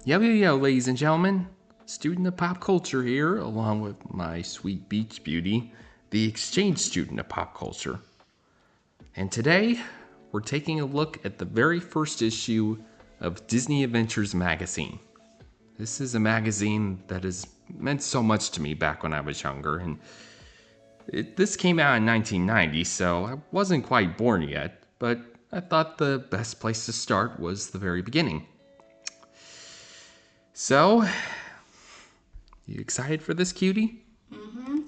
Yo, ladies and gentlemen. Student of pop culture here, along with my sweet beach beauty, the exchange student of pop culture. And today, we're taking a look at the very first issue of Disney Adventures magazine. This is a magazine that has meant so much to me back when I was younger, and this came out in 1990, so I wasn't quite born yet, but I thought the best place to start was the very beginning. So, you excited for this, cutie?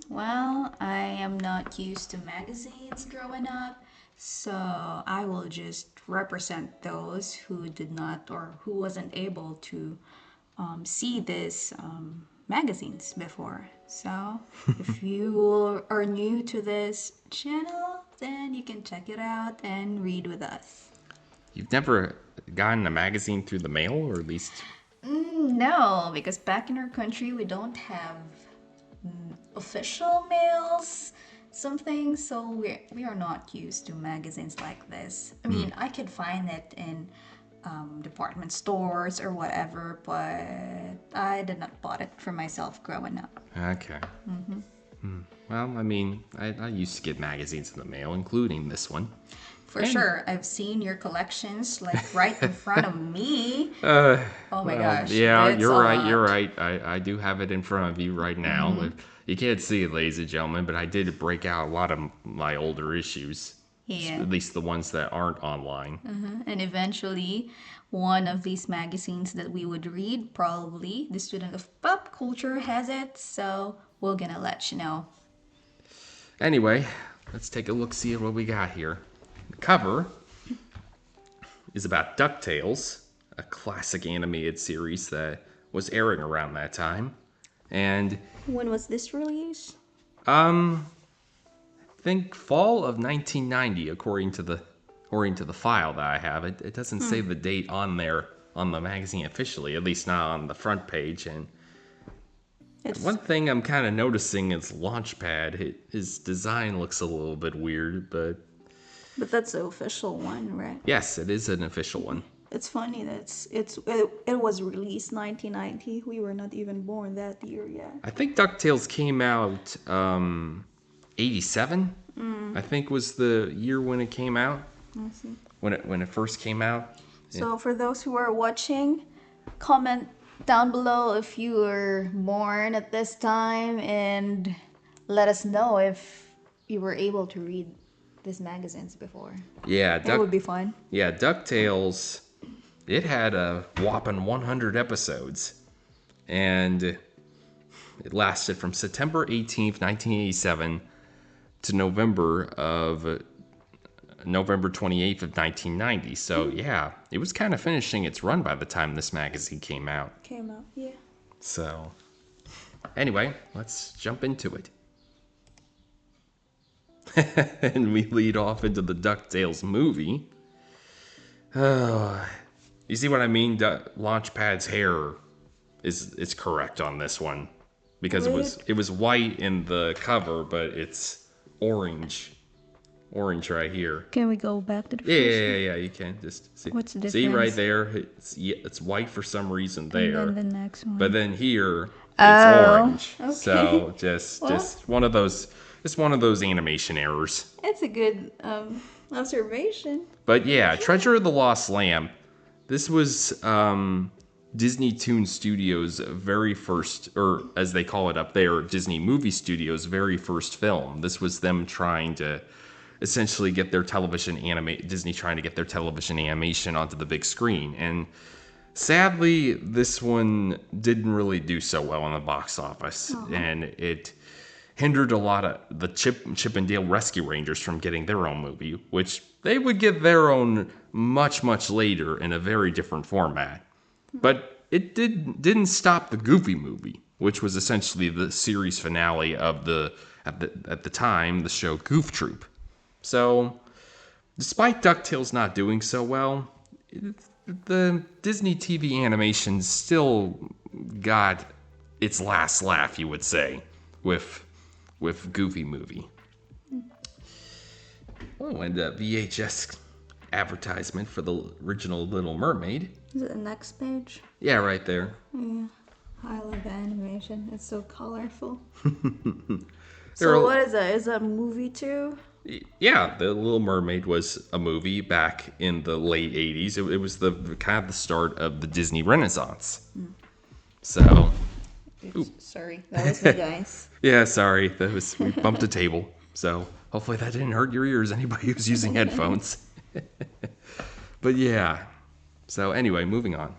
Well, I am not used to magazines growing up, so I will just represent those who did not or who wasn't able to see these magazines before. So, if you are new to this channel, then you can check it out and read with us. You've never gotten a magazine through the mail, or at least... No, because back in our country we don't have official mails, something, so we are not used to magazines like this. I mean, I could find it in department stores or whatever, but I did not bought it for myself growing up. Okay. Well, I mean, I used to get magazines in the mail, including this one. For sure, I've seen your collections like right in front of me. Oh my gosh. Yeah, it's you're a right, lot. you're right. I do have it in front of you right now. You can't see it, ladies and gentlemen, but I did break out a lot of my older issues. Yeah. At least the ones that aren't online. And eventually, one of these magazines that we would read, probably the student of pop culture has it, so we're gonna let you know. Anyway, let's take a look, see at what we got here. The cover is about DuckTales, a classic animated series that was airing around that time. And When was this released? I think fall of 1990, according to the file that I have. It doesn't say the date on there on the magazine officially, at least not on the front page. And It's one thing I'm kind of noticing is Launchpad. His design looks a little bit weird, but but that's the official one, right? yes, it is an official one. It's funny that it was released 1990. We were not even born that year yet. I think DuckTales came out 87. I think was the year when it came out. I see. When it first came out. So for those who are watching, comment down below if you were born at this time and let us know if you were able to read these magazines before. Yeah, That would be fun. Yeah, DuckTales, it had a whopping 100 episodes. And it lasted from September 18th, 1987 to November 28th of 1990. So, yeah, it was kind of finishing its run by the time this magazine came out. Came out, yeah. So, anyway, let's jump into it. And we lead off into the DuckTales movie. You see what I mean? Launchpad's hair is correct on this one because it was white in the cover, but it's orange right here. Can we go back to the Yeah. You can just see. What's the See right difference? there? It's white for some reason there, And then the next one. but then here it's Oh, orange. okay. So just Well. one of those animation errors. It's a good observation. But yeah, Treasure of the Lost Lamp. This was Disney Toon Studios' very first, or as they call it up there, Disney Movie Studios' very first film. This was them trying to essentially get their Disney trying to get their television animation onto the big screen. And sadly, this one didn't really do so well in the box office. And it hindered a lot of the Chip and Dale Rescue Rangers from getting their own movie, which they would get their own much later in a very different format. But it didn't stop the Goofy movie, which was essentially the series finale of at the time the show Goof Troop. So, despite DuckTales not doing so well, the Disney TV animation still got its last laugh, you would say, with Goofy movie. Oh, and a VHS advertisement for the original Little Mermaid. Is it the next page? Yeah, right there. Yeah. I love the animation. It's so colorful. There So are- what is that? Is that a movie too? Yeah, The Little Mermaid was a movie back in the late 80s. It was the kind of the start of the Disney Renaissance. So, Oops, sorry, that was me, guys. yeah, sorry. We bumped a table. So, hopefully that didn't hurt your ears, anybody who's using headphones. But yeah. So, anyway, moving on.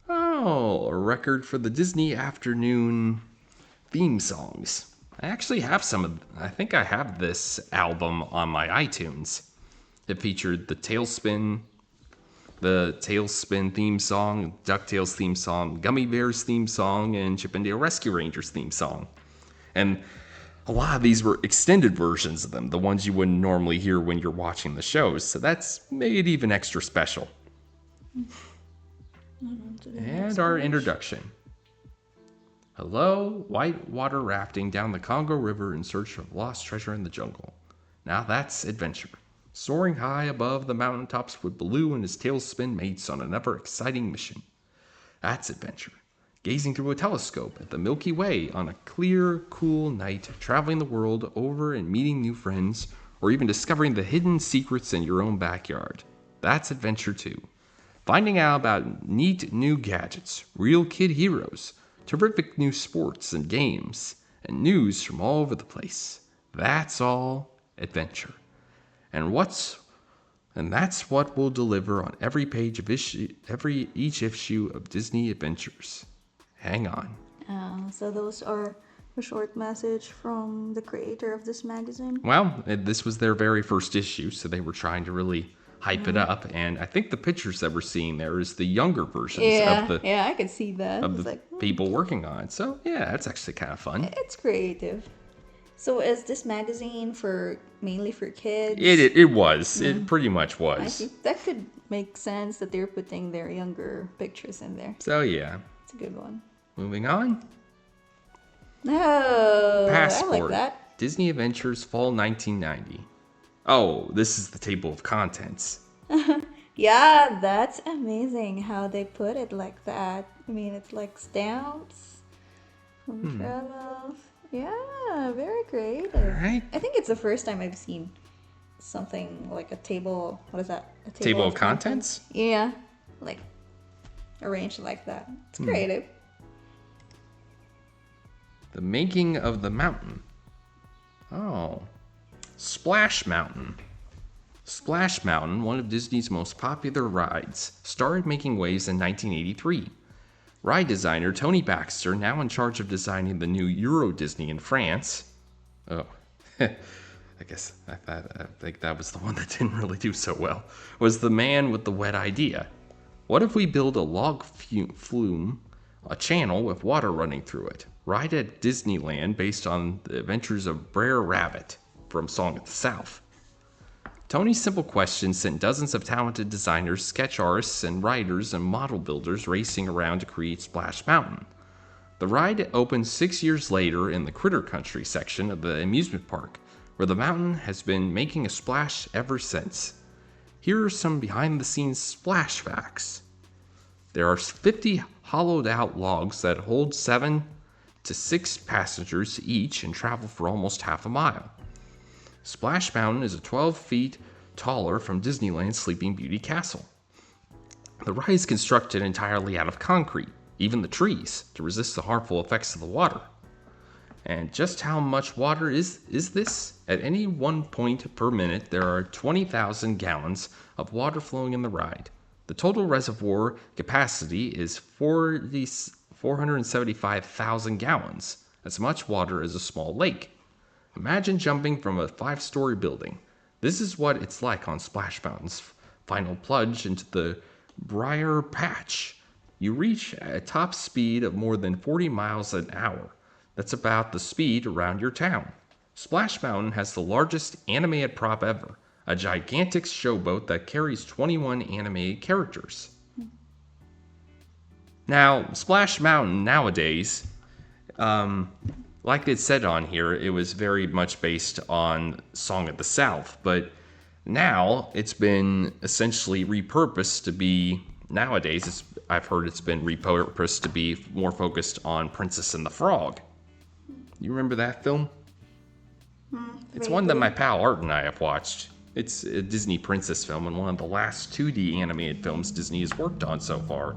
Oh, a record for the Disney afternoon theme songs. I actually have I think I have this album on my iTunes. It featured the Tailspin theme song, DuckTales theme song, Gummy Bears theme song, and Chip 'n Dale Rescue Rangers theme song. And a lot of these were extended versions of them, the ones you wouldn't normally hear when you're watching the shows. So that's made it even extra special. And our introduction. Hello, whitewater rafting down the Congo River in search of lost treasure in the jungle. Now that's adventure. Soaring high above the mountaintops with Baloo and his tailspin mates on an ever-exciting mission. That's adventure. Gazing through a telescope at the Milky Way on a clear, cool night, traveling the world over and meeting new friends, or even discovering the hidden secrets in your own backyard. That's adventure too. Finding out about neat new gadgets, real kid heroes, terrific new sports and games, and news from all over the place. That's all adventure. And that's what we'll deliver on every page of each issue of Disney Adventures. Hang on. So those are a short message from the creator of this magazine. Well, this was their very first issue, so they were trying to really hype it up. And I think the pictures that we're seeing there is the younger versions Yeah, I could see that. of the people working on it. So yeah, that's actually kind of fun. It's creative. So is this magazine mainly for kids? It was. It pretty much I was. think that could make sense that they're putting their younger pictures in there. So yeah, It's a good one. moving on. Oh, Passport. I like that. Disney Adventures Fall 1990. Oh, this is the table of contents. Yeah, that's amazing how they put it like that. I mean, it's like stamps from travels. Yeah, very creative. Right? I think it's the first time I've seen something like a table. What is that? A Table of contents? Yeah, like arranged like that. It's creative. The making of the mountain. Oh. Splash Mountain. Splash Mountain, one of Disney's most popular rides, started making waves in 1983. Ride designer Tony Baxter, now in charge of designing the new Euro Disney in France. Oh, I think that was the one that didn't really do so well. Was the man with the wet idea. What if we build a log flume, a channel with water running through it? Ride at Disneyland based on the adventures of Brer Rabbit from Song of the South. Tony's simple question sent dozens of talented designers, sketch artists, and writers and model builders racing around to create Splash Mountain. The ride opened 6 years later in the Critter Country section of the amusement park, where the mountain has been making a splash ever since. Here are some behind-the-scenes splash facts. There are 50 hollowed-out logs that hold 7 to 6 passengers each and travel for almost half a mile. Splash Mountain is 12 feet taller from Disneyland's Sleeping Beauty Castle. The ride is constructed entirely out of concrete, even the trees, to resist the harmful effects of the water. And just how much water is this? At any one point per minute, there are 20,000 gallons of water flowing in the ride. The total reservoir capacity is 475,000 gallons, as much water as a small lake. Imagine jumping from a 5-story building. This is what it's like on Splash Mountain's final plunge into the Briar Patch. You reach a top speed of more than 40 miles an hour. That's about the speed around your town. Splash Mountain has the largest animated prop ever, a gigantic showboat that carries 21 animated characters. Now, Splash Mountain nowadays, like it said on here, it was very much based on Song of the South, but Now it's been essentially repurposed to be, nowadays I've heard it's been repurposed to be more focused on Princess and the Frog. You remember that film? It's one that my pal Art and I have watched. It's a Disney princess film and one of the last 2D animated films Disney has worked on so far.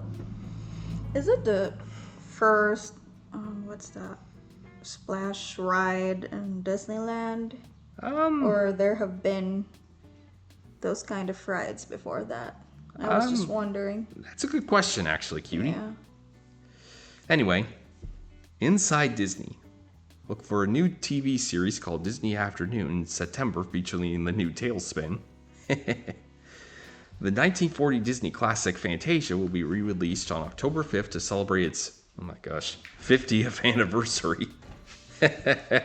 Is it the first, what's that, splash ride in Disneyland? Or there have been those kind of rides before that? I was just wondering. That's a good question, actually, Cutie. Yeah. Anyway, inside Disney. Look for a new TV series called Disney Afternoon in September featuring the new Tailspin. The 1940 Disney classic Fantasia will be re-released on October 5th to celebrate its, 50th anniversary. It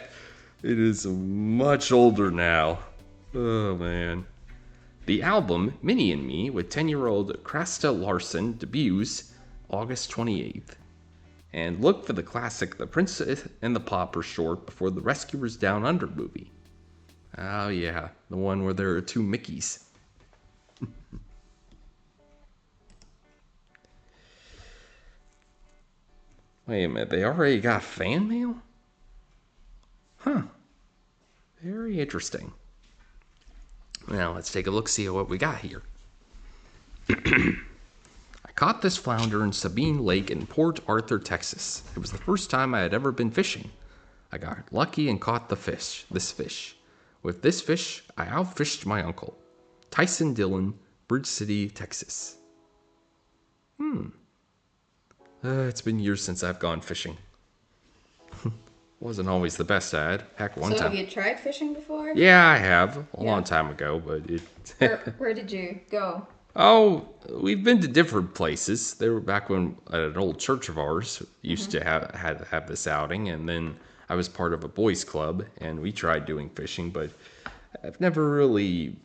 is much older now. Oh, man. The album, Minnie and Me, with 10-year-old Krista Larson, debuts August 28th. And look for the classic The Princess and the Pauper short before the Rescuers Down Under movie. Oh yeah, the one where there are two Mickeys. Wait a minute, they already got fan mail? Huh. Very interesting. Now let's take a look-see at what we got here. I caught this flounder in Sabine Lake in Port Arthur, Texas. It was the first time I had ever been fishing. I got lucky and caught this fish. With this fish, I outfished my uncle, Tyson Dillon, Bridge City, Texas. It's been years since I've gone fishing. Wasn't always the best at. Heck, one So time. have you tried fishing before? Yeah, I have. A long time ago, but it... Where did you go? Oh, we've been to different places. They were back when at an old church of ours used to have this outing, and then I was part of a boys' club, and we tried doing fishing, but I've never really...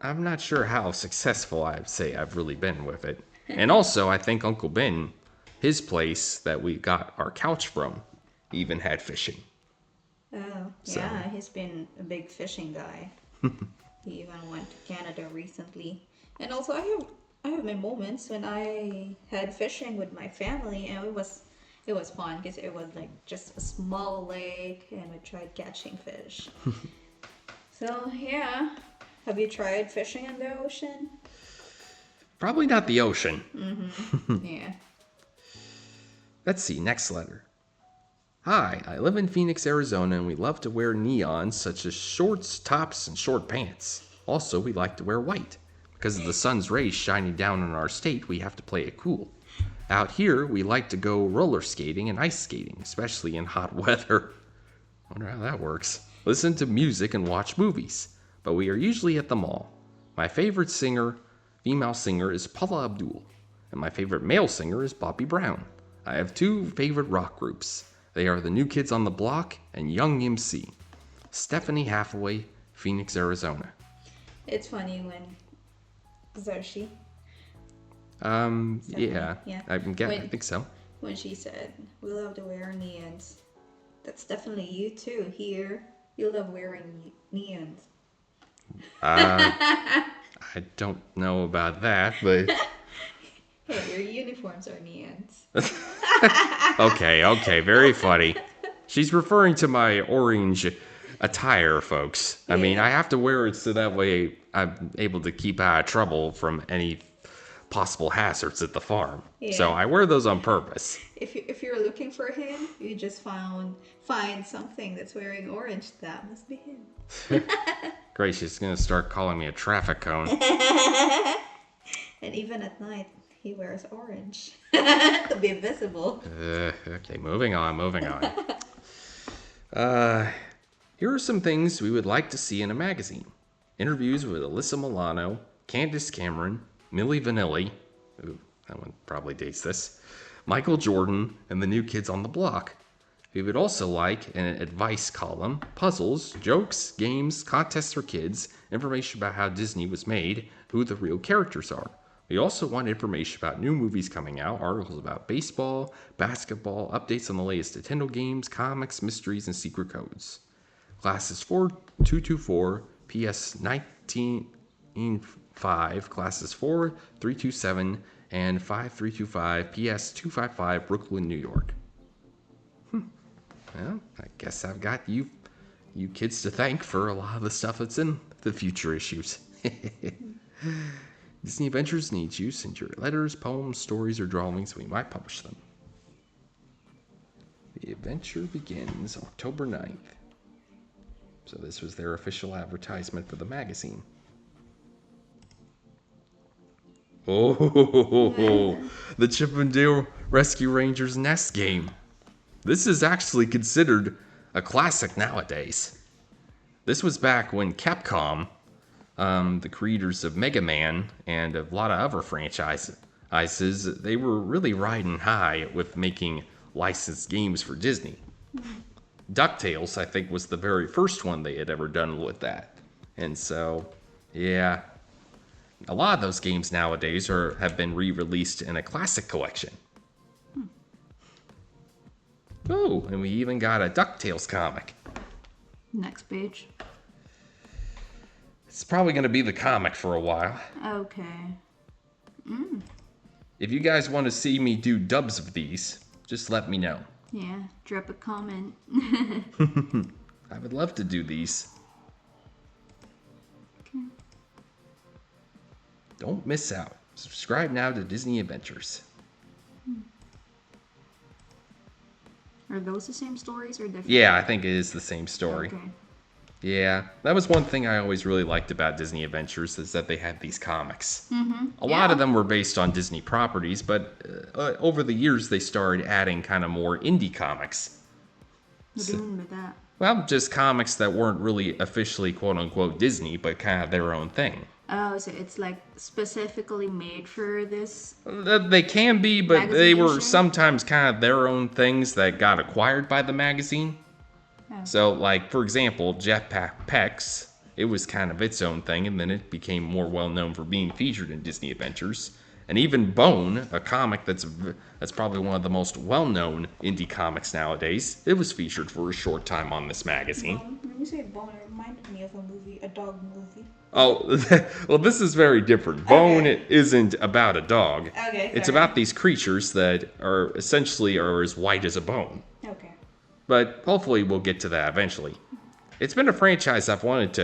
I'm not sure how successful I'd say I've really been with it. And also, I think Uncle Ben, his place that we got our couch from, even had fishing. Oh, So- yeah, he's been a big fishing guy. He even went to Canada recently. And also, I have my moments when I had fishing with my family, and it was fun because it was like just a small lake, and we tried catching fish. So yeah, have you tried fishing in the ocean? Probably not the ocean. Yeah. Let's see, next letter. Hi, I live in Phoenix, Arizona, and we love to wear neons such as shorts, tops, and short pants. Also, we like to wear white. Because of the sun's rays shining down on our state, we have to play it cool. Out here, we like to go roller skating and ice skating, especially in hot weather. Wonder how that works. Listen to music and watch movies. But we are usually at the mall. My favorite female singer, is Paula Abdul. And my favorite male singer is Bobby Brown. I have two favorite rock groups. They are the New Kids on the Block and Young MC. Stephanie Hathaway, Phoenix, Arizona. It's funny when Zoshi, Yeah. yeah. I think so. when she said, "We love to wear neons." That's definitely you too. Here, you love wearing neons. I don't know about that, but Hey, your uniforms are neons. okay, very funny. She's referring to my orange attire, folks. I mean, I have to wear it so that way I'm able to keep out of trouble from any possible hazards at the farm. So Yeah. I wear those on purpose. If you're looking for him, you just find something that's wearing orange. That must be him. Great, she's gonna start calling me a traffic cone. And even at night, he wears orange to be visible. Okay, moving on. Here are some things we would like to see in a magazine. Interviews with Alyssa Milano, Candace Cameron, Milli Vanilli, ooh, that one probably dates this, Michael Jordan, and the New Kids on the Block. We would also like an advice column, puzzles, jokes, games, contests for kids, information about how Disney was made, who the real characters are. We also want information about new movies coming out, articles about baseball, basketball, updates on the latest Nintendo games, comics, mysteries, and secret codes. Classes 4224, PS 19, 5, classes 4327 and 5325, PS 255, Brooklyn, New York. Well, I guess I've got you kids to thank for a lot of the stuff that's in the future issues. Disney Adventures needs you. Send your letters, poems, stories, or drawings. We might publish them. The adventure begins October 9th. So this was their official advertisement for the magazine. Oh, the Chip and Dale Rescue Rangers NES game. This is actually considered a classic nowadays. This was back when Capcom, the creators of Mega Man and a lot of other franchises, they were really riding high with making licensed games for Disney. DuckTales, I think, was the very first one they had ever done with that. And so, yeah, a lot of those games nowadays have been re-released in a classic collection. Oh, and we even got a DuckTales comic. Next page. It's probably going to be the comic for a while. Okay. If you guys want to see me do dubs of these, just let me know. Yeah, drop a comment. I would love to do these. Okay. Don't miss out. Subscribe now to Disney Adventures. Are those the same stories or different? Yeah, I think it is the same story. Okay. Yeah, that was one thing I always really liked about Disney Adventures is that they had these comics. A lot of them were based on Disney properties, but over the years they started adding kind of more indie comics. What do you mean by that? Well, just comics that weren't really officially quote-unquote Disney, but kind of their own thing. Oh, so it's like specifically made for this? They can be, but they Magazine were issue? sometimes kind of their own things that got acquired by the magazine. Oh. So, like, for example, Jetpack Pex, it was kind of its own thing, and then it became more well-known for being featured in Disney Adventures. And even Bone, a comic that's probably one of the most well-known indie comics nowadays, it was featured for a short time on this magazine. When you say Bone, it reminded me of a movie, a dog movie. Oh, well, this is very different. Bone Okay. isn't about a dog. Okay, It's fair about these creatures that are essentially as white as a bone. Okay. But hopefully we'll get to that eventually. It's been a franchise I've wanted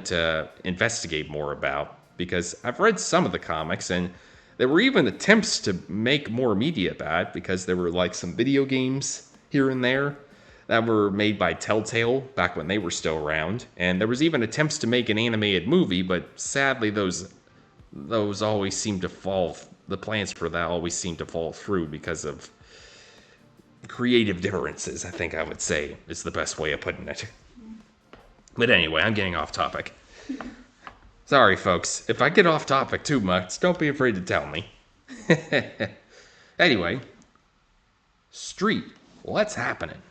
to investigate more about because I've read some of the comics and there were even attempts to make more media about it because there were like some video games here and there that were made by Telltale back when they were still around, and there was even attempts to make an animated movie, but sadly those always seem to fall. The plans for that always seem to fall through because of creative differences, I think I would say is the best way of putting it. But anyway, I'm getting off topic. Sorry, folks. If I get off topic too much, don't be afraid to tell me. Anyway, Street. What's happening?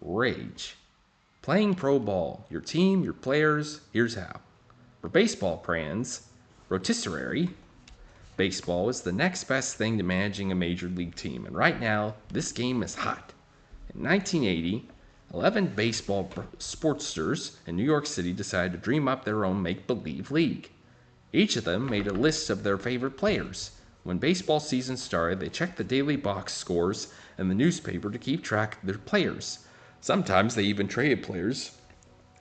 Rage. Playing pro ball. Your team, your players, here's how. For baseball fans, rotisserie. Baseball is the next best thing to managing a major league team, and right now, this game is hot. In 1980, 11 baseball sportsters in New York City decided to dream up their own make-believe league. Each of them made a list of their favorite players. When baseball season started, they checked the daily box scores and the newspaper to keep track of their players. Sometimes they even traded players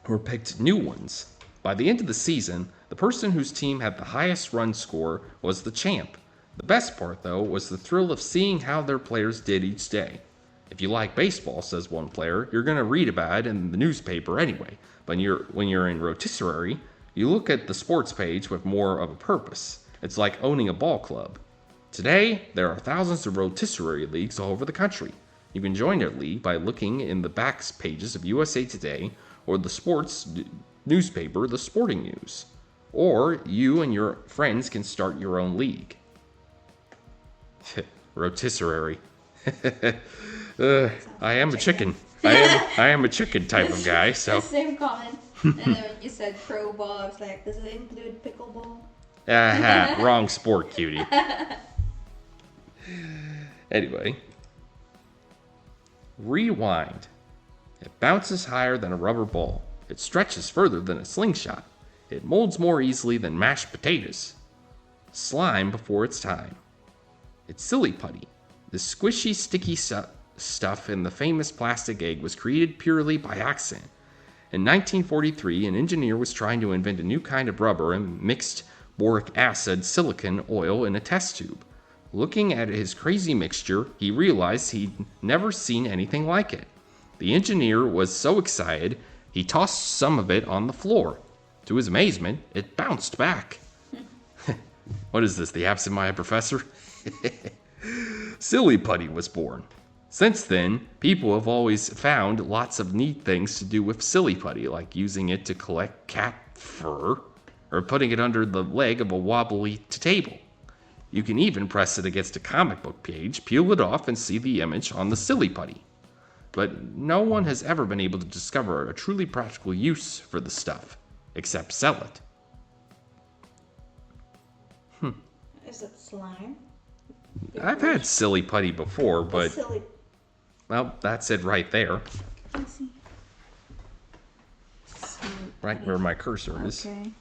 or picked new ones. By the end of the season, the person whose team had the highest run score was the champ. The best part, though, was the thrill of seeing how their players did each day. If you like baseball, says one player, you're going to read about it in the newspaper anyway. But when you're in rotisserie, you look at the sports page with more of a purpose. It's like owning a ball club. Today, there are thousands of rotisserie leagues all over the country. You can join your league by looking in the back pages of USA Today or the sports newspaper, The Sporting News. Or you and your friends can start your own league. Rotisserie. I am a chicken. I am a chicken type of guy, so. The same comment. And then when you said pro ball, I was like, does it include pickleball? Aha, wrong sport, cutie. Anyway. Rewind. It bounces higher than a rubber ball. It stretches further than a slingshot. It molds more easily than mashed potatoes. Slime before its time. It's silly putty. The squishy, sticky stuff in the famous plastic egg was created purely by accident. In 1943, an engineer was trying to invent a new kind of rubber and mixed boric acid silicon oil in a test tube. Looking at his crazy mixture, he realized he'd never seen anything like it. The engineer was so excited, he tossed some of it on the floor. To his amazement, it bounced back. What is this, the absent-minded professor? Silly putty was born. Since then, people have always found lots of neat things to do with silly putty, like using it to collect cat fur, or putting it under the leg of a wobbly table. You can even press it against a comic book page, peel it off, and see the image on the silly putty. But no one has ever been able to discover a truly practical use for the stuff, except sell it. Is it slime? I've had silly putty before, but, Silly. well, that's it right there. Let's see. Right where my cursor is. Okay.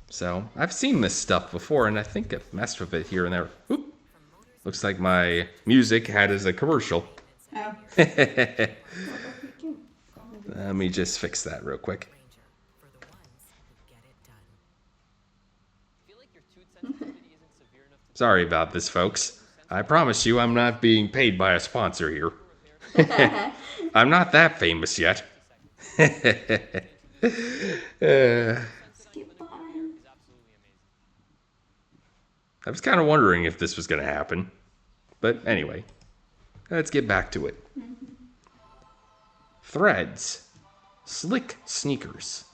So, I've seen this stuff before, and I think I've messed with it here and there. Oop. Looks like my music had as a commercial. Oh. Let me just fix that real quick. Sorry about this, folks. I promise you I'm not being paid by a sponsor here. I'm not that famous yet. Skip on. I was kind of wondering if this was going to happen. But anyway, let's get back to it. Threads. Slick sneakers.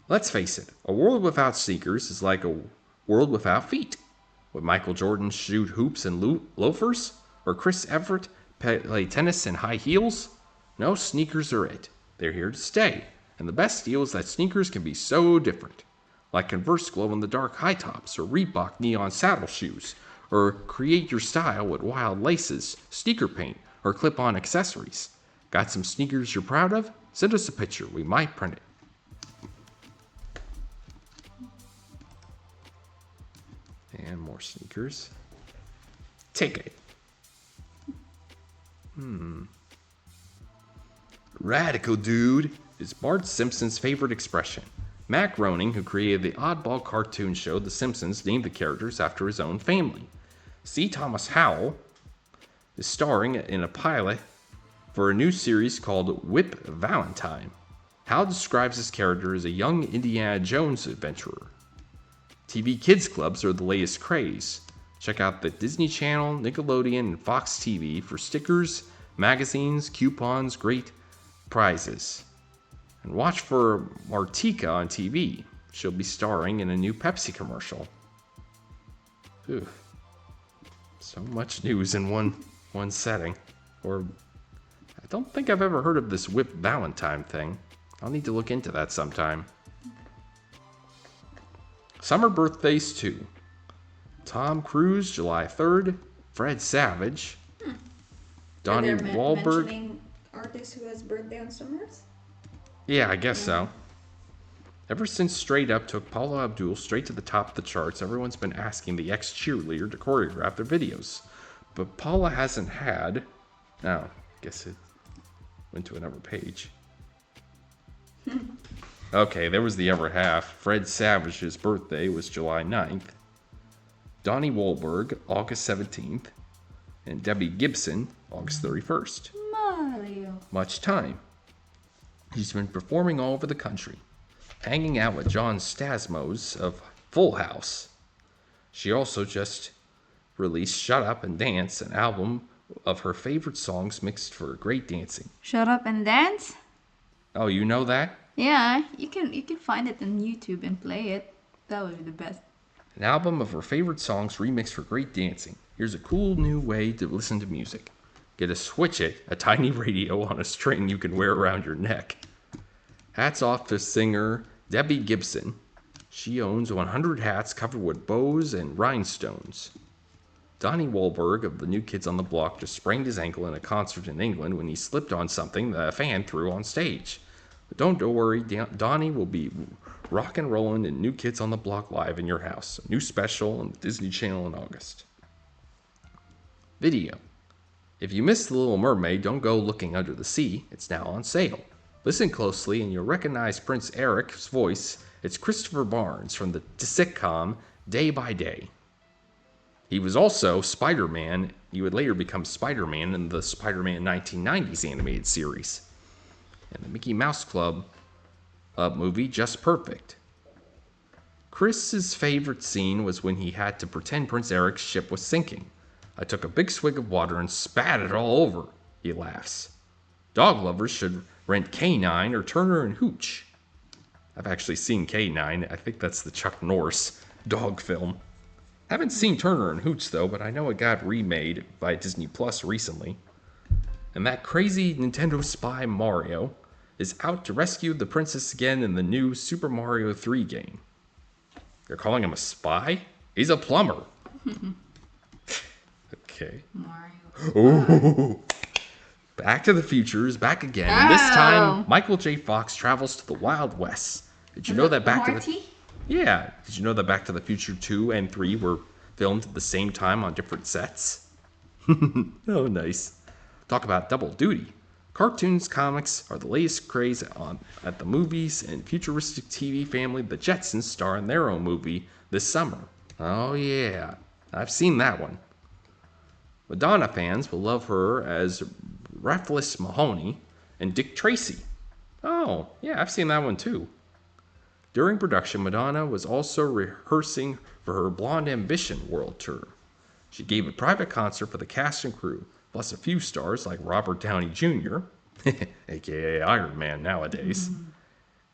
Let's face it, a world without sneakers is like a world without feet. Would Michael Jordan shoot hoops and loafers? Or Chris Everett play tennis in high heels? No, sneakers are it. They're here to stay. And the best deal is that sneakers can be so different. Like Converse glow-in-the-dark high tops, or Reebok neon saddle shoes, or create your style with wild laces, sneaker paint, or clip-on accessories. Got some sneakers you're proud of? Send us a picture. We might print it. And more sneakers. Take it. Radical dude is Bart Simpson's favorite expression. Matt Groening, who created the oddball cartoon show The Simpsons, named the characters after his own family. C. Thomas Howell is starring in a pilot for a new series called Whip Valentine. Howell describes his character as a young Indiana Jones adventurer. TV kids clubs are the latest craze. Check out the Disney Channel, Nickelodeon, and Fox TV for stickers, magazines, coupons, great prizes. And watch for Martika on TV. She'll be starring in a new Pepsi commercial. Phew. So much news in one setting. Or I don't think I've ever heard of this Whip Valentine thing. I'll need to look into that sometime. Summer birthdays too. Tom Cruise, July 3rd. Fred Savage. Donnie Are they Wahlberg. mentioning artists who has birthday on summers? Yeah, I guess so. Ever since Straight Up took Paula Abdul straight to the top of the charts, everyone's been asking the ex-cheerleader to choreograph their videos. But Paula hasn't had... Oh, I guess it went to another page. Okay, there was the other half. Fred Savage's birthday was July 9th. Donnie Wahlberg, August 17th. And Debbie Gibson, August 31st. Mario. Much time. He's been performing all over the country, hanging out with John Stamos of Full House. She also just released Shut Up and Dance, an album of her favorite songs mixed for great dancing. Shut up and dance? Oh, you know that? Yeah, you can find it on YouTube and play it. That would be the best. An album of her favorite songs remixed for great dancing. Here's a cool new way to listen to music. Get a Switch It, a tiny radio on a string you can wear around your neck. Hats off to singer Debbie Gibson. She owns 100 hats covered with bows and rhinestones. Donnie Wahlberg of the New Kids on the Block just sprained his ankle in a concert in England when he slipped on something that a fan threw on stage. But don't worry, Donnie will be Rock and Rollin' and New Kids on the Block Live in your house. A new special on the Disney Channel in August. Video. If you missed The Little Mermaid, don't go looking under the sea. It's now on sale. Listen closely and you'll recognize Prince Eric's voice. It's Christopher Barnes from the sitcom Day by Day. He was also Spider-Man. He would later become Spider-Man in the Spider-Man 1990s animated series. And the Mickey Mouse Club movie, Just Perfect. Chris's favorite scene was when he had to pretend Prince Eric's ship was sinking. I took a big swig of water and spat it all over, he laughs. Dog lovers should rent K9 or Turner and Hooch. I've actually seen K9. I think that's the Chuck Norris dog film. Haven't seen Turner and Hooch though, but I know it got remade by Disney Plus recently. And that crazy Nintendo spy Mario is out to rescue the princess again in the new Super Mario 3 game. They're calling him a spy? He's a plumber. Okay. Mario. Ooh. Back to the Future is back again. And this time, Michael J. Fox travels to the Wild West. Did you know that Back to the... Yeah. Did you know that Back to the Future 2 and 3 were filmed at the same time on different sets? Oh, nice. Talk about double duty. Cartoons, comics are the latest craze at the movies, and futuristic TV family The Jetsons star in their own movie this summer. Oh yeah, I've seen that one. Madonna fans will love her as Breathless Mahoney and Dick Tracy. Oh, yeah, I've seen that one too. During production, Madonna was also rehearsing for her Blonde Ambition world tour. She gave a private concert for the cast and crew, plus a few stars like Robert Downey Jr., aka Iron Man nowadays.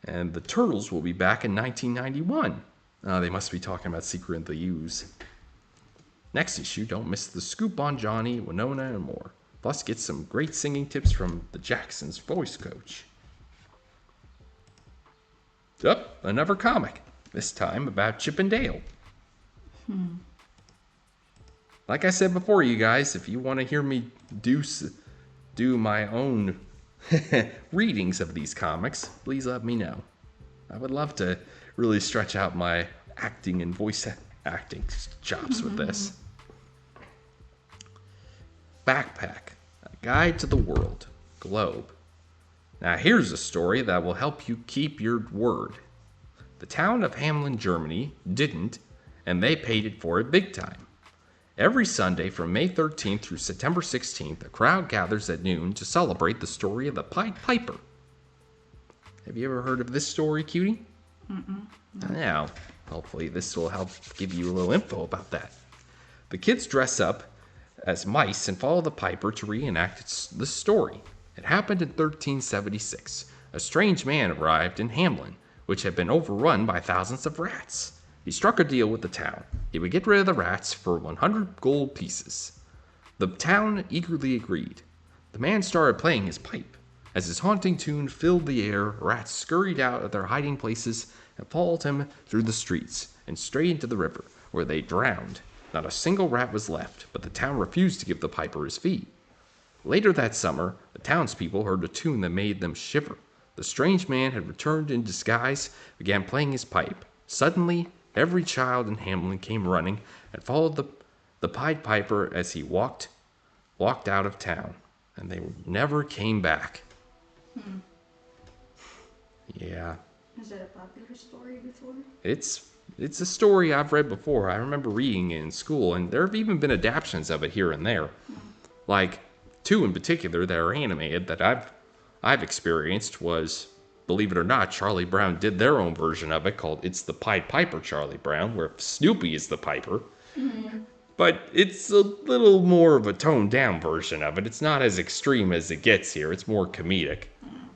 And the Turtles will be back in 1991. They must be talking about Secret of the Ooze. Next issue, don't miss the scoop on Johnny, Winona, and more. Plus, get some great singing tips from the Jacksons' voice coach. Up, another comic. This time about Chip and Dale. Like I said before, you guys, if you want to hear me do my own readings of these comics, please let me know. I would love to really stretch out my acting and voice acting chops with this. Backpack, a guide to the world, Globe. Now here's a story that will help you keep your word. The town of Hamelin, Germany didn't, and they paid it for it big time. Every Sunday from May 13th through September 16th, a crowd gathers at noon to celebrate the story of the Pied Piper. Have you ever heard of this story, Cutie? Now, hopefully this will help give you a little info about that. The kids dress up as mice and follow the Piper to reenact the story. It happened in 1376. A strange man arrived in Hamelin, which had been overrun by thousands of rats. He struck a deal with the town. He would get rid of the rats for 100 gold pieces. The town eagerly agreed. The man started playing his pipe. As his haunting tune filled the air, rats scurried out of their hiding places and followed him through the streets and straight into the river, where they drowned. Not a single rat was left, but the town refused to give the piper his fee. Later that summer, the townspeople heard a tune that made them shiver. The strange man had returned in disguise, began playing his pipe. Suddenly, every child in Hamelin came running and followed the Pied Piper as he walked out of town, and they never came back. Yeah. Is that a popular story before? It's a story I've read before. I remember reading it in school, and there have even been adaptations of it here and there. Like, two in particular that are animated that I've experienced was, believe it or not, Charlie Brown did their own version of it called It's the Pied Piper Charlie Brown, where Snoopy is the Piper. But it's a little more of a toned down version of it. It's not as extreme as it gets here. It's more comedic.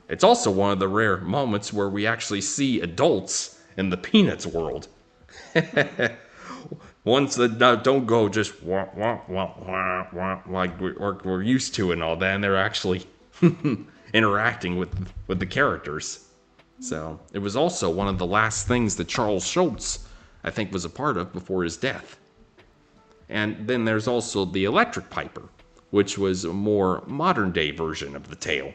It's also one of the rare moments where we actually see adults in the Peanuts world. Ones that don't go just wah, wah, wah, wah, wah, like we're used to and all that, and they're actually interacting with the characters. So it was also one of the last things that Charles Schultz, I think, was a part of before his death. And then there's also the Electric Piper, which was a more modern day version of the tale.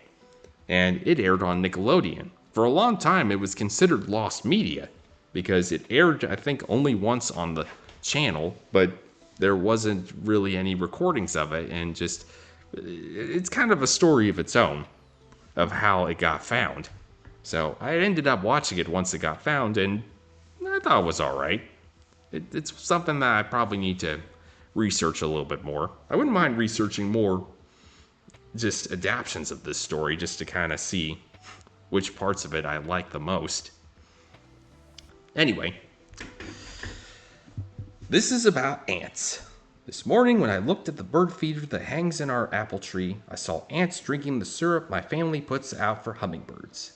And it aired on Nickelodeon. For a long time, it was considered lost media. because it aired, I think, only once on the channel, but there wasn't really any recordings of it, and just it's kind of a story of its own of how it got found. So I ended up watching it once it got found, and I thought it was all right. It's something that I probably need to research a little bit more. I wouldn't mind researching more just adaptations of this story just to kind of see which parts of it I like the most. Anyway, this is about ants. This morning when I looked at the bird feeder that hangs in our apple tree, I saw ants drinking the syrup my family puts out for hummingbirds.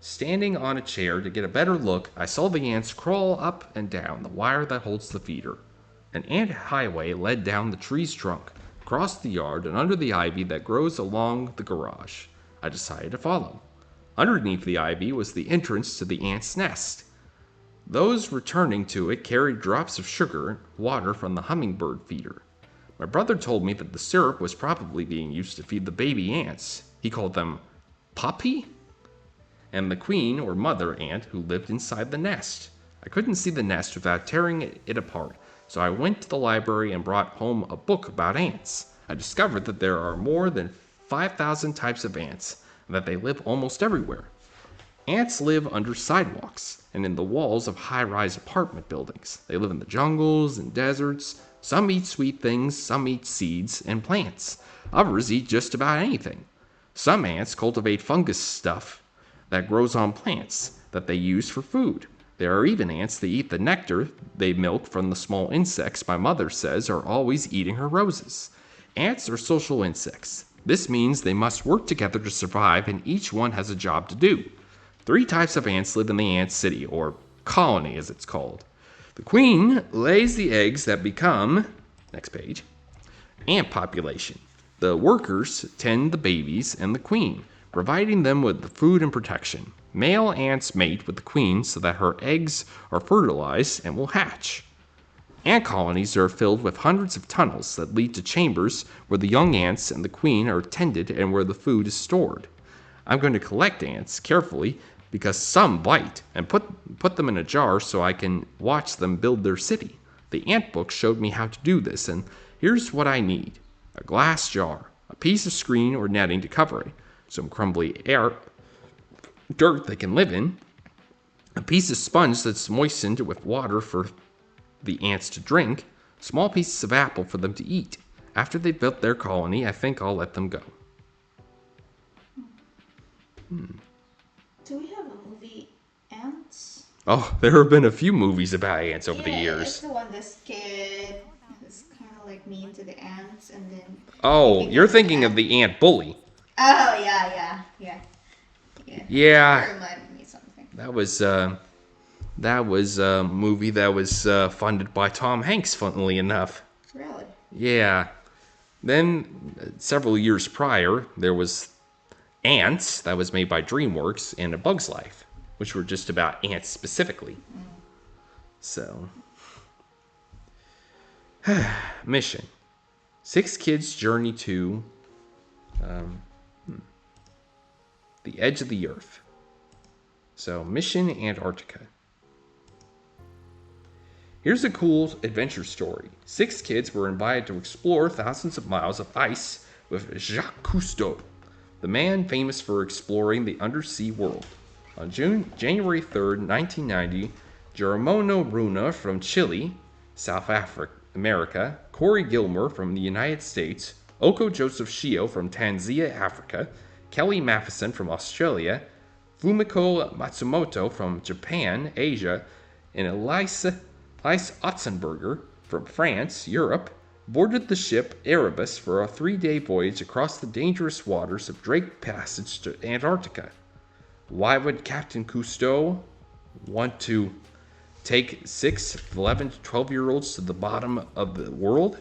Standing on a chair to get a better look, I saw the ants crawl up and down the wire that holds the feeder. An ant highway led down the tree's trunk, across the yard, and under the ivy that grows along the garage. I decided to follow. Underneath the ivy was the entrance to the ant's nest. Those returning to it carried drops of sugar and water from the hummingbird feeder. My brother told me that the syrup was probably being used to feed the baby ants. He called them puppy, and the queen or mother ant who lived inside the nest. I couldn't see the nest without tearing it apart, so I went to the library and brought home a book about ants. I discovered that there are more than 5,000 types of ants, and that they live almost everywhere. Ants live under sidewalks and in the walls of high-rise apartment buildings. They live in the jungles and deserts. Some eat sweet things, some eat seeds and plants. Others eat just about anything. Some ants cultivate fungus stuff that grows on plants that they use for food. There are even ants that eat the nectar they milk from the small insects my mother says are always eating her roses. Ants are social insects. This means they must work together to survive, and each one has a job to do. 3 types of ants live in the ant city, or colony as it's called. The queen lays the eggs that become, next page, ant population. The workers tend the babies and the queen, providing them with the food and protection. Male ants mate with the queen so that her eggs are fertilized and will hatch. Ant colonies are filled with hundreds of tunnels that lead to chambers where the young ants and the queen are tended and where the food is stored. I'm going to collect ants carefully because some bite and put them in a jar so I can watch them build their city. The ant book showed me how to do this, and here's what I need. A glass jar, a piece of screen or netting to cover it, some crumbly dirt they can live in, a piece of sponge that's moistened with water for the ants to drink, small pieces of apple for them to eat. After they've built their colony, I think I'll let them go. Do we have a movie, Ants? Oh, there have been a few movies about ants over the It's years. the one this kid is kind of like mean to the ants, and then. Oh, you're thinking of the ant bully. Oh yeah. Yeah, That reminded me of something. that was a movie that was funded by Tom Hanks, funnily enough. Really? Yeah. Then, several years prior, there was Ants, that was made by DreamWorks, and A Bug's Life, which were just about ants specifically. So, mission. 6 kids journey to the edge of the earth. So, mission Antarctica. Here's a cool adventure story. 6 kids were invited to explore thousands of miles of ice with Jacques Cousteau, the man famous for exploring the undersea world. On January 3rd, 1990, Geronimo Bruna from Chile, South America, Corey Gilmer from the United States, Oko Joseph Shio from Tanzania, Africa, Kelly Matheson from Australia, Fumiko Matsumoto from Japan, Asia, and Elise Otzenberger from France, Europe, boarded the ship Erebus for a 3-day voyage across the dangerous waters of Drake Passage to Antarctica. Why would Captain Cousteau want to take 6, 11 to 12-year-olds to the bottom of the world?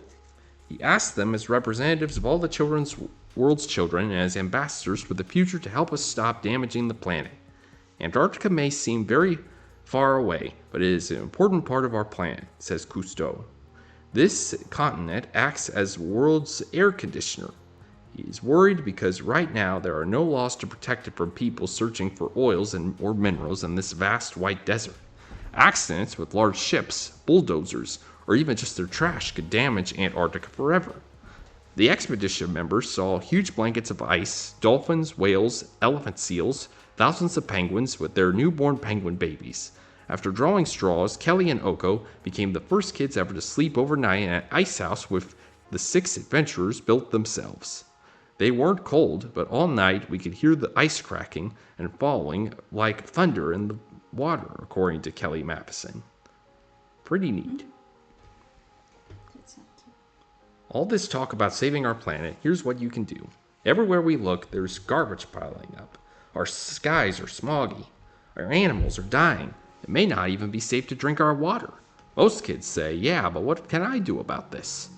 He asked them as representatives of all the world's children and as ambassadors for the future to help us stop damaging the planet. Antarctica may seem very far away, but it is an important part of our planet, says Cousteau. This continent acts as the world's air conditioner. He is worried because right now there are no laws to protect it from people searching for oils or minerals in this vast white desert. Accidents with large ships, bulldozers, or even just their trash could damage Antarctica forever. The expedition members saw huge blankets of ice, dolphins, whales, elephant seals, thousands of penguins with their newborn penguin babies. After drawing straws, Kelly and Oko became the first kids ever to sleep overnight in an ice house with the 6 adventurers built themselves. They weren't cold, but all night we could hear the ice cracking and falling like thunder in the water, according to Kelly Matheson. Pretty neat. All this talk about saving our planet, here's what you can do. Everywhere we look, there's garbage piling up. Our skies are smoggy. Our animals are dying. It may not even be safe to drink our water. Most kids say, yeah, but what can I do about this?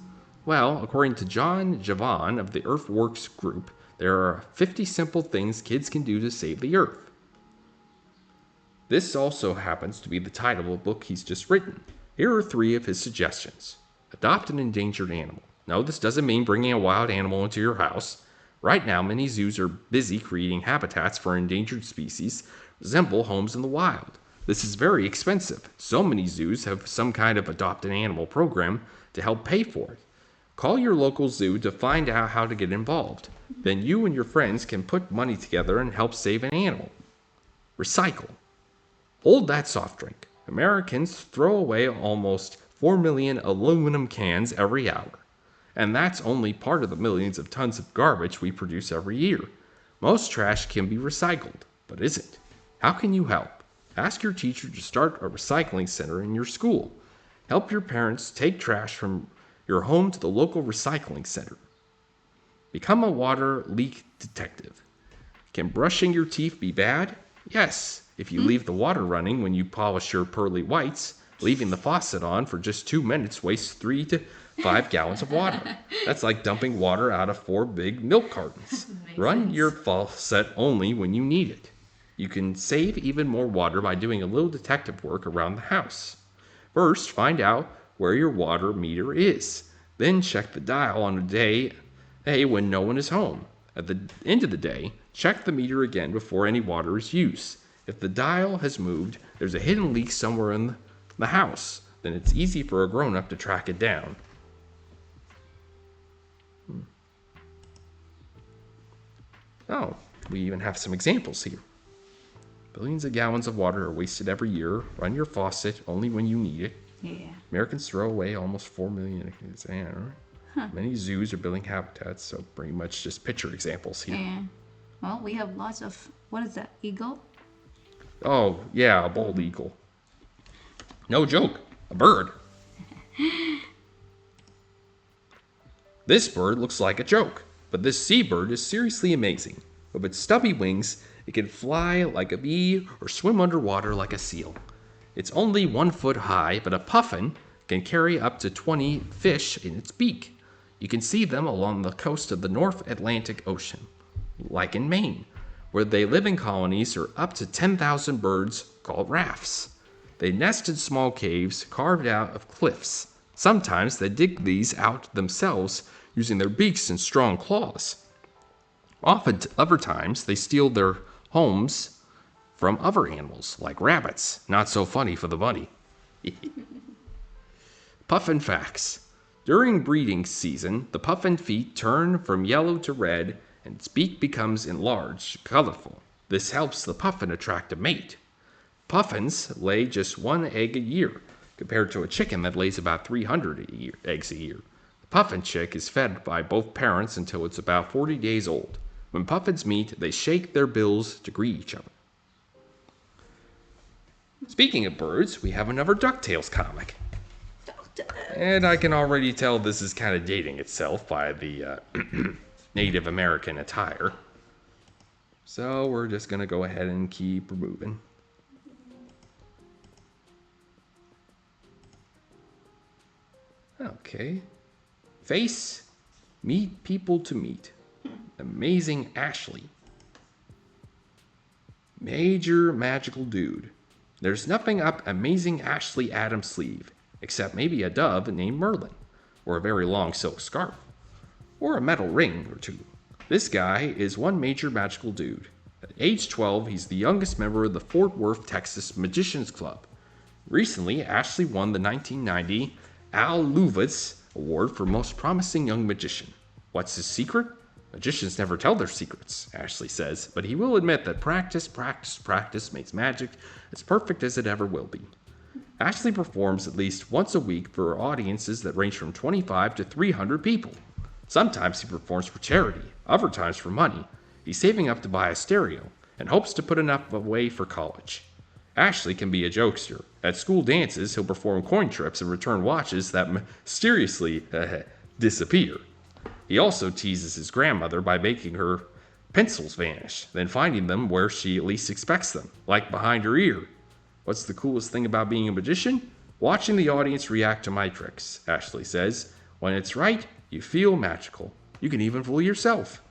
Well, according to John Javan of the Earthworks Group, there are 50 simple things kids can do to save the Earth. This also happens to be the title of a book he's just written. Here are 3 of his suggestions. Adopt an endangered animal. No, this doesn't mean bringing a wild animal into your house. Right now, many zoos are busy creating habitats for endangered species resemble homes in the wild. This is very expensive. So many zoos have some kind of adopt an animal program to help pay for it. Call your local zoo to find out how to get involved. Then you and your friends can put money together and help save an animal. Recycle. Hold that soft drink. Americans throw away almost 4 million aluminum cans every hour. And that's only part of the millions of tons of garbage we produce every year. Most trash can be recycled, but is it? How can you help? Ask your teacher to start a recycling center in your school. Help your parents take trash from your home to the local recycling center. Become a water leak detective. Can brushing your teeth be bad? Yes, if you leave the water running when you polish your pearly whites. Leaving the faucet on for just 2 minutes wastes 3 to 5 gallons of water. That's like dumping water out of 4 big milk cartons. Run your faucet only when you need it. You can save even more water by doing a little detective work around the house. First, find out where your water meter is. Then check the dial on a day when no one is home. At the end of the day, check the meter again before any water is used. If the dial has moved, there's a hidden leak somewhere in the house. Then it's easy for a grown-up to track it down. Oh, we even have some examples here. Billions of gallons of water are wasted every year. Run your faucet only when you need it. Yeah. Americans throw away almost 4 million. Many zoos are building habitats, so pretty much just picture examples here. And, well, we have lots of, what is that, eagle? Oh, yeah, a bald eagle. No joke, a bird. This bird looks like a joke, but this seabird is seriously amazing. With its stubby wings, it can fly like a bee or swim underwater like a seal. It's only 1 foot high, but a puffin can carry up to 20 fish in its beak. You can see them along the coast of the North Atlantic Ocean, like in Maine, where they live in colonies or up to 10,000 birds called rafts. They nest in small caves carved out of cliffs. Sometimes they dig these out themselves using their beaks and strong claws. Other times, they steal their homes from other animals, like rabbits. Not so funny for the bunny. Puffin facts. During breeding season, the puffin feet turn from yellow to red, and its beak becomes enlarged, colorful. This helps the puffin attract a mate. Puffins lay just 1 egg a year, compared to a chicken that lays about 300 eggs a year. The puffin chick is fed by both parents until it's about 40 days old. When puffins meet, they shake their bills to greet each other. Speaking of birds, we have another DuckTales comic. And I can already tell this is kind of dating itself by the Native American attire. So we're just going to go ahead and keep moving. Okay. Face, meet people to meet. Amazing Ashley. Major magical dude. There's nothing up Amazing Ashley Adams' sleeve, except maybe a dove named Merlin, or a very long silk scarf, or a metal ring or two. This guy is one major magical dude. At age 12, he's the youngest member of the Fort Worth, Texas Magicians Club. Recently, Ashley won the 1990 Al Luvis Award for Most Promising Young Magician. What's his secret? Magicians never tell their secrets, Ashley says, but he will admit that practice makes magic as perfect as it ever will be. Ashley performs at least once a week for audiences that range from 25 to 300 people. Sometimes he performs for charity, other times for money. He's saving up to buy a stereo and hopes to put enough away for college. Ashley can be a jokester. At school dances, he'll perform coin trips and return watches that mysteriously disappear. He also teases his grandmother by making her pencils vanish, then finding them where she least expects them, like behind her ear. What's the coolest thing about being a magician? Watching the audience react to my tricks, Ashley says. When it's right, you feel magical. You can even fool yourself.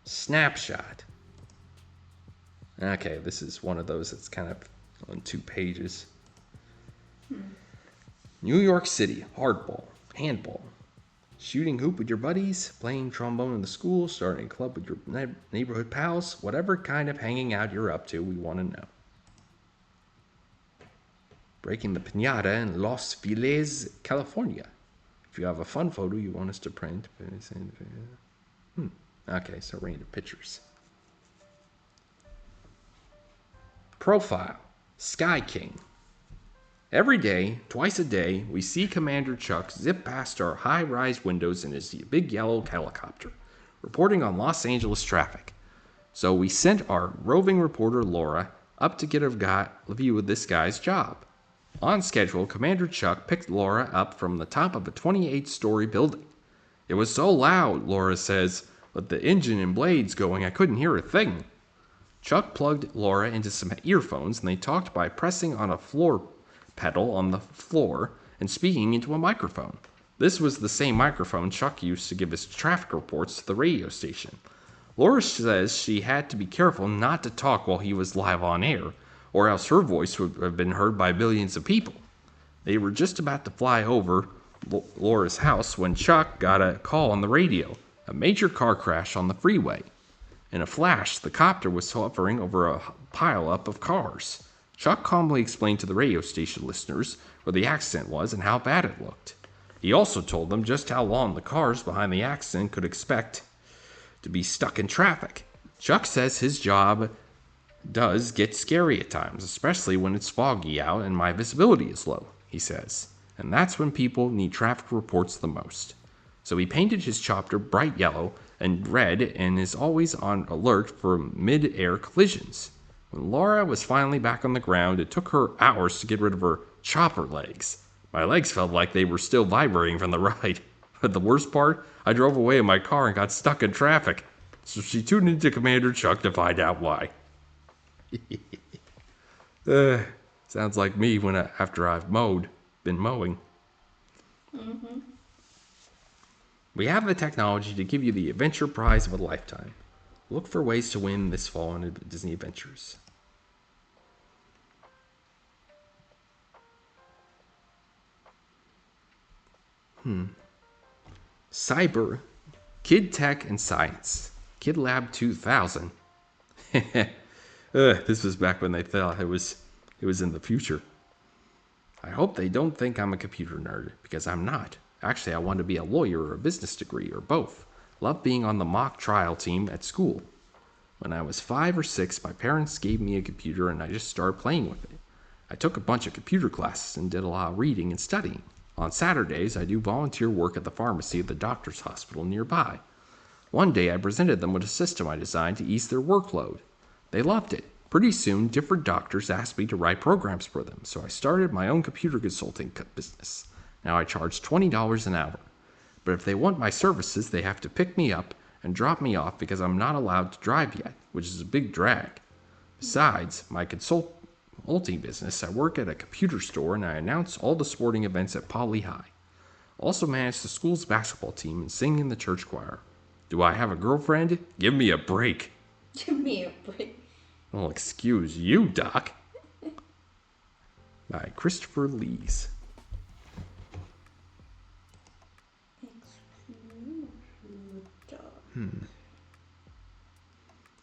Snapshot. Okay, this is one of those that's kind of on 2 pages. New York City, hardball, handball, shooting hoop with your buddies, playing trombone in the school, starting a club with your neighborhood pals, whatever kind of hanging out you're up to, we want to know. Breaking the piñata in Los Feliz, California. If you have a fun photo you want us to print. Okay, so random pictures. Profile, Sky King. Every day, twice a day, we see Commander Chuck zip past our high-rise windows in his big yellow helicopter, reporting on Los Angeles traffic. So we sent our roving reporter Laura up to get a view of this guy's job. On schedule, Commander Chuck picked Laura up from the top of a 28-story building. It was so loud, Laura says, with the engine and blades going, I couldn't hear a thing. Chuck plugged Laura into some earphones, and they talked by pressing on a floor pedal on the floor and speaking into a microphone. This was the same microphone Chuck used to give his traffic reports to the radio station. Laura says she had to be careful not to talk while he was live on air, or else her voice would have been heard by billions of people. They were just about to fly over Laura's house when Chuck got a call on the radio, a major car crash on the freeway. In a flash, the copter was hovering over a pile-up of cars. Chuck calmly explained to the radio station listeners where the accident was and how bad it looked. He also told them just how long the cars behind the accident could expect to be stuck in traffic. Chuck says his job does get scary at times, especially when it's foggy out and my visibility is low, he says. And that's when people need traffic reports the most. So he painted his chopper bright yellow and red and is always on alert for mid-air collisions. When Laura was finally back on the ground, it took her hours to get rid of her chopper legs. My legs felt like they were still vibrating from the ride. But the worst part, I drove away in my car and got stuck in traffic. So she tuned into Commander Chuck to find out why. Sounds like me after I've been mowing. Mm-hmm. We have the technology to give you the adventure prize of a lifetime. Look for ways to win this fall in Disney Adventures. Cyber, Kid Tech and Science, Kid Lab 2000. This was back when they thought it was in the future. I hope they don't think I'm a computer nerd, because I'm not. Actually, I want to be a lawyer or a business degree, or both. Love being on the mock trial team at school. When I was 5 or 6, my parents gave me a computer and I just started playing with it. I took a bunch of computer classes and did a lot of reading and studying. On Saturdays, I do volunteer work at the pharmacy of the doctor's hospital nearby. One day, I presented them with a system I designed to ease their workload. They loved it. Pretty soon, different doctors asked me to write programs for them, so I started my own computer consulting business. Now I charge $20 an hour. But if they want my services, they have to pick me up and drop me off because I'm not allowed to drive yet, which is a big drag. Besides, my consulting business, I work at a computer store and I announce all the sporting events at Poly High. Also manage the school's basketball team and sing in the church choir. Do I have a girlfriend? Give me a break. Give me a break. Well, excuse you, Doc. By Christopher Lees.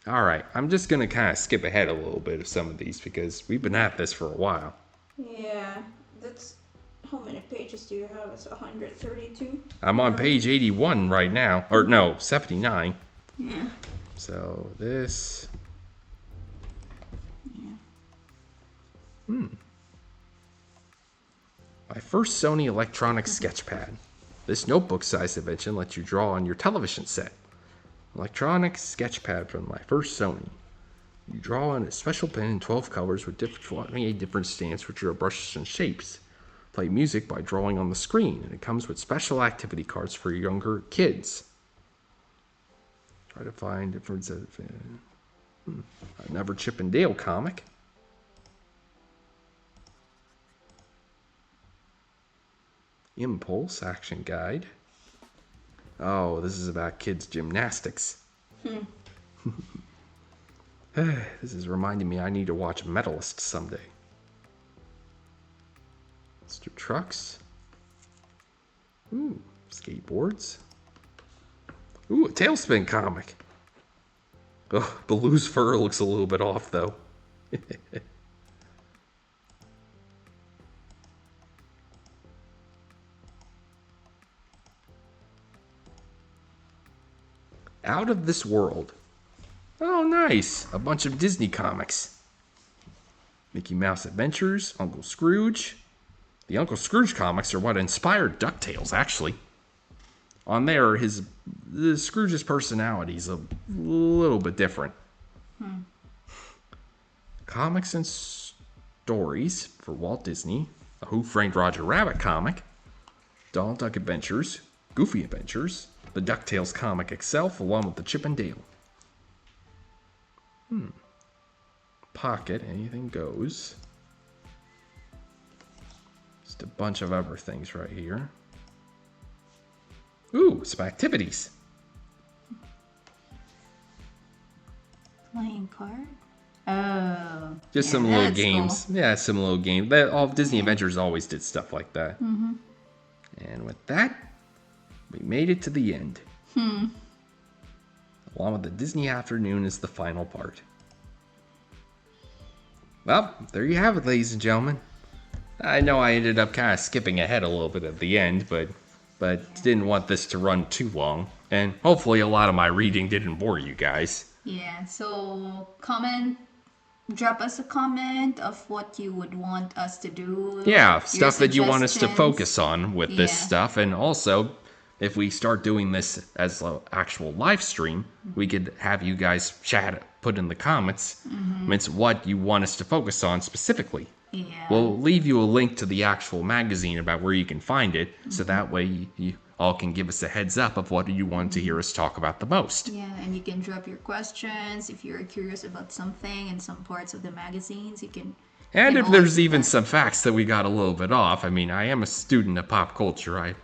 All right, I'm just going to kind of skip ahead a little bit of some of these because we've been at this for a while. Yeah, that's how many pages do you have? It's 132. I'm on page 81 right now. Or no, 79. Yeah. So this... My first Sony Electronics Sketchpad. This notebook-sized invention lets you draw on your television set. Electronics Sketchpad from my first Sony. You draw on a special pen in 12 colors with 28 different stamps, which are brushes and shapes. Play music by drawing on the screen, and it comes with special activity cards for younger kids. Try to find differences. Another Chip and Dale comic. Impulse Action Guide. Oh, this is about kids' gymnastics. This is reminding me I need to watch Metalist someday. Mr. Trucks. Ooh, skateboards. Ooh, a Tailspin comic. Oh, Baloo's fur looks a little bit off, though. Out of This World. Oh, nice. A bunch of Disney comics. Mickey Mouse Adventures, Uncle Scrooge. The Uncle Scrooge comics are what inspired DuckTales, actually. On there, Scrooge's personality is a little bit different. Comics and stories for Walt Disney. A Who Framed Roger Rabbit comic. Donald Duck Adventures. Goofy Adventures. The DuckTales comic itself, along with the Chip and Dale. Pocket, anything goes. Just a bunch of other things right here. Ooh, some activities. Playing card? Oh. Just some little games. Cool. Yeah, some little games. All Disney Adventures always did stuff like that. And with that, we made it to the end. Along with the Disney Afternoon is the final part. Well, there you have it, ladies and gentlemen. I know I ended up kind of skipping ahead a little bit at the end, but didn't want this to run too long. And hopefully a lot of my reading didn't bore you guys. Yeah, so drop us a comment of what you would want us to do. Yeah, stuff that you want us to focus on with this stuff. And also, if we start doing this as an actual live stream, we could have you guys put in the comments it's what you want us to focus on specifically. Yeah. We'll leave you a link to the actual magazine about where you can find it, so that way you all can give us a heads up of what you want to hear us talk about the most. Yeah, and you can drop your questions if you're curious about something in some parts of the magazines. You can. And if there's even some facts that we got a little bit off, I mean, I am a student of pop culture.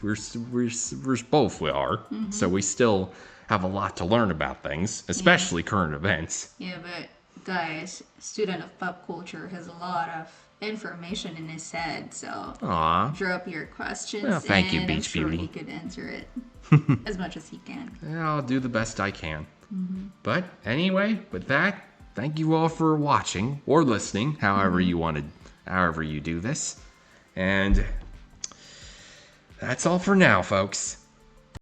We're both we are, so we still have a lot to learn about things, especially current events. Yeah, but guys, student of pop culture has a lot of information in his head, so drop your questions. Well, thank you, Beach I'm sure Beauty. he could answer it as much as he can. Yeah, I'll do the best I can. But anyway, with that, thank you all for watching or listening, however you do this. And that's all for now, folks.